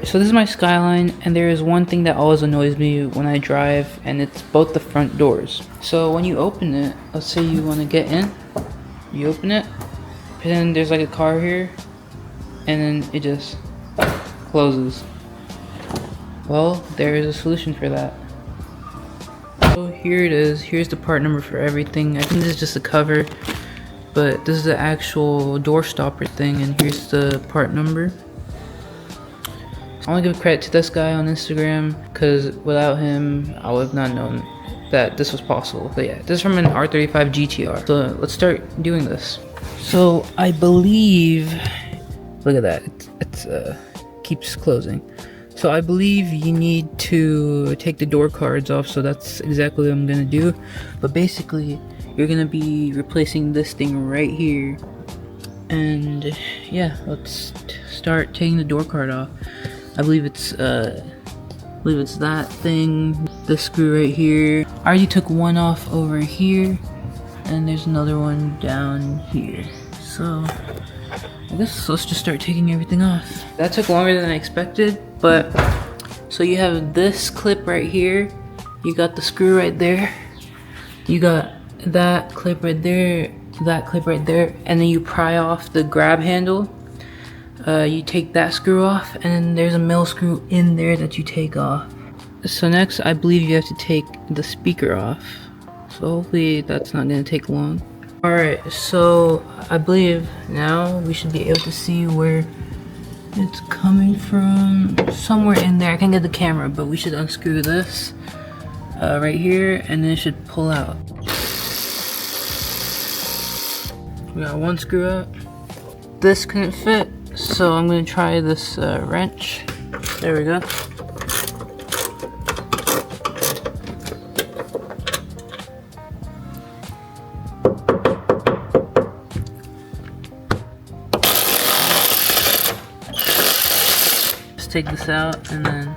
So this is my Skyline, and there is one thing that always annoys me when I drive, and it's both the front doors. So when you open it, let's say you want to get in, you open it, and then there's like a car here, and then it just closes. Well, there is a solution for that. So here it is. Here's the part number for everything. I think this is just a cover, but this is the actual door stopper thing, and here's the part number. I want to give credit to this guy on Instagram, because without him, I would have not known that this was possible. But yeah, this is from an R35 GT-R. So let's start doing this. So I believe, look at that, it's keeps closing. So I believe you need to take the door cards off, so that's exactly what I'm gonna do. But basically, you're gonna be replacing this thing right here. And yeah, let's start taking the door card off. I believe it's that thing, this screw right here. I already took one off over here, and there's another one down here. So I guess let's just start taking everything off. That took longer than I expected, but so you have this clip right here, you got the screw right there, you got that clip right there, that clip right there, and then you pry off the grab handle. You take that screw off, and then there's a middle screw in there that you take off. So next, I believe you have to take the speaker off. So hopefully that's not going to take long. Alright, so I believe now we should be able to see where it's coming from. Somewhere in there. I can't get the camera, but we should unscrew this right here, and then it should pull out. We got one screw out. This couldn't fit, so I'm going to try this wrench. There we go. Just take this out and then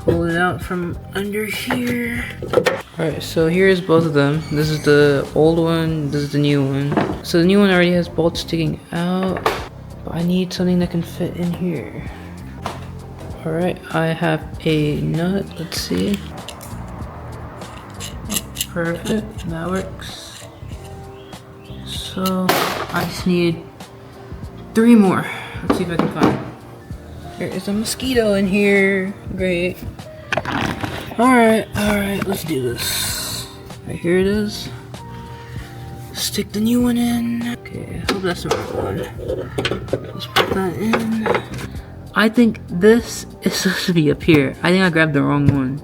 pull it out from under here. Alright, so here's both of them. This is the old one, this is the new one. So the new one already has bolts sticking out, but I need something that can fit in here. Alright, I have a nut, let's see. Perfect, that works. So I just need 3 more. Let's see if I can find. There is a mosquito in here. Great. Alright, let's do this. Right, here it is. Stick the new one in. Okay, I hope that's the right one. Let's put that in. I think this is supposed to be up here. I think I grabbed the wrong one.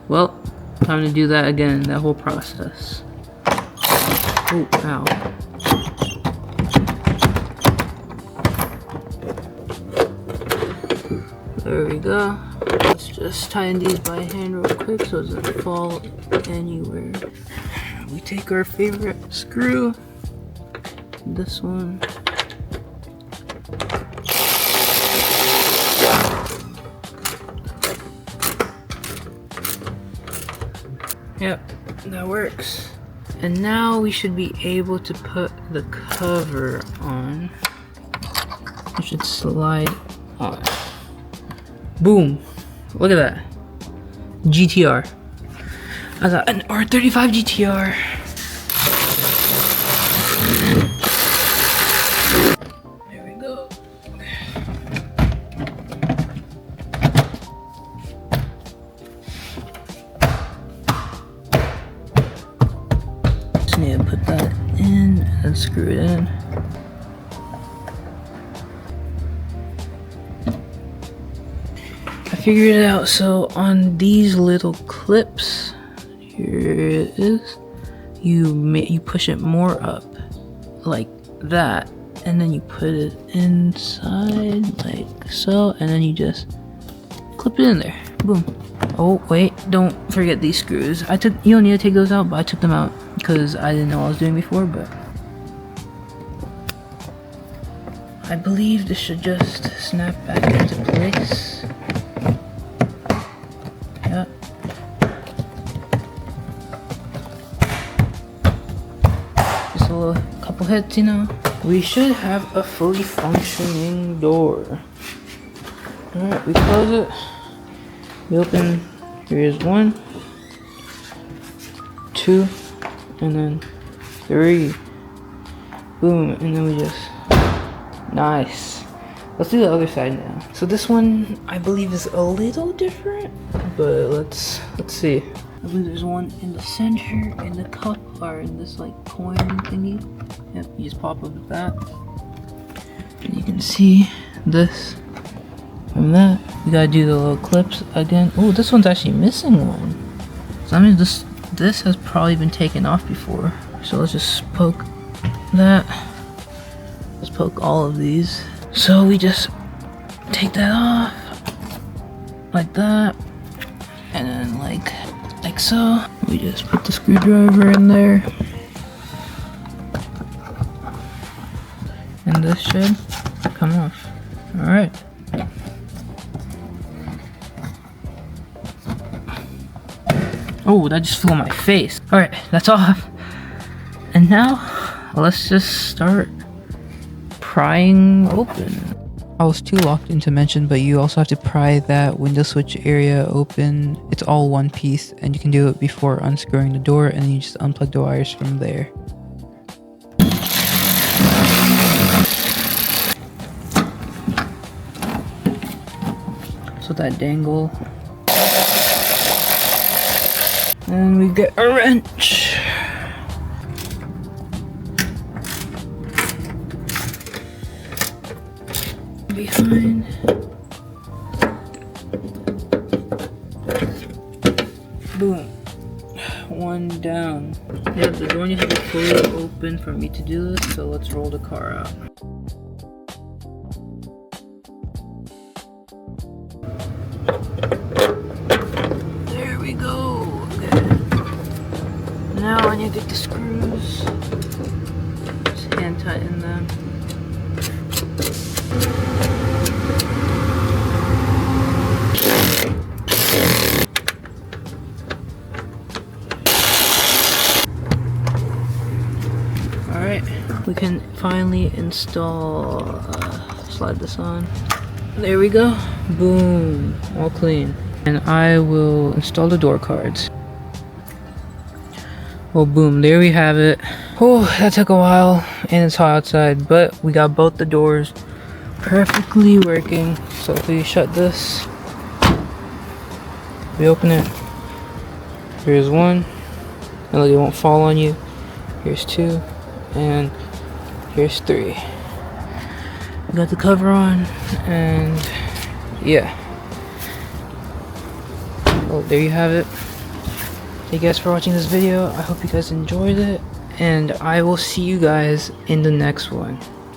Well, time to do that again, that whole process. Oh, ow. There we go. Let's just tighten these by hand real quick so it doesn't fall anywhere. We take our favorite screw, this one. Yep, that works. And now we should be able to put the cover on. It should slide on. Boom! Look at that. GT-R. I got an R35 GT-R. There we go. Just need to put that in and screw it in. I figured it out. So on these little clips, here it is, you push it more up like that, and then you put it inside like so, and then you just clip it in there. Boom. Oh wait, don't forget these screws. You don't need to take those out, but I took them out because I didn't know what I was doing before. But I believe this should just snap back into place. Yeah. Just a couple hits, you know. We should have a fully functioning door. Alright, we close it. We open. Here's 1, 2, and then 3. Boom, and then we just, nice. Let's do the other side now. So this one I believe is a little different, but let's see. I believe there's one in the center, in the cup, or in this like coin thingy. Yep, you just pop up with that. And you can see this from that. You gotta do the little clips again. Oh, this one's actually missing one. So I mean this has probably been taken off before. So let's just poke that. Let's poke all of these. So we just take that off like that, and then like so. We just put the screwdriver in there, and this should come off. All right. Oh, that just flew on my face. All right, that's off. And now let's just start prying open. I was too locked in to mention, but you also have to pry that window switch area open. It's all one piece, and you can do it before unscrewing the door, and you just unplug the wires from there. So that dangle. And we get a wrench. Behind. Boom. One down. Yeah, the door needs to be fully open for me to do this, so let's roll the car out. There we go. Okay. Now I need to get the screws. Just hand tighten them. Alright, we can finally install, slide this on. There we go. Boom, all clean. And I will install the door cards. Well, boom, there we have it. Oh, that took a while, and it's hot outside, but we got both the doors perfectly working. So if we shut this, we open it. Here's 1, and look, it won't fall on you. Here's 2, and here's 3. We got the cover on, and yeah. Well, there you have it. Thank you guys for watching this video. I hope you guys enjoyed it, and I will see you guys in the next one.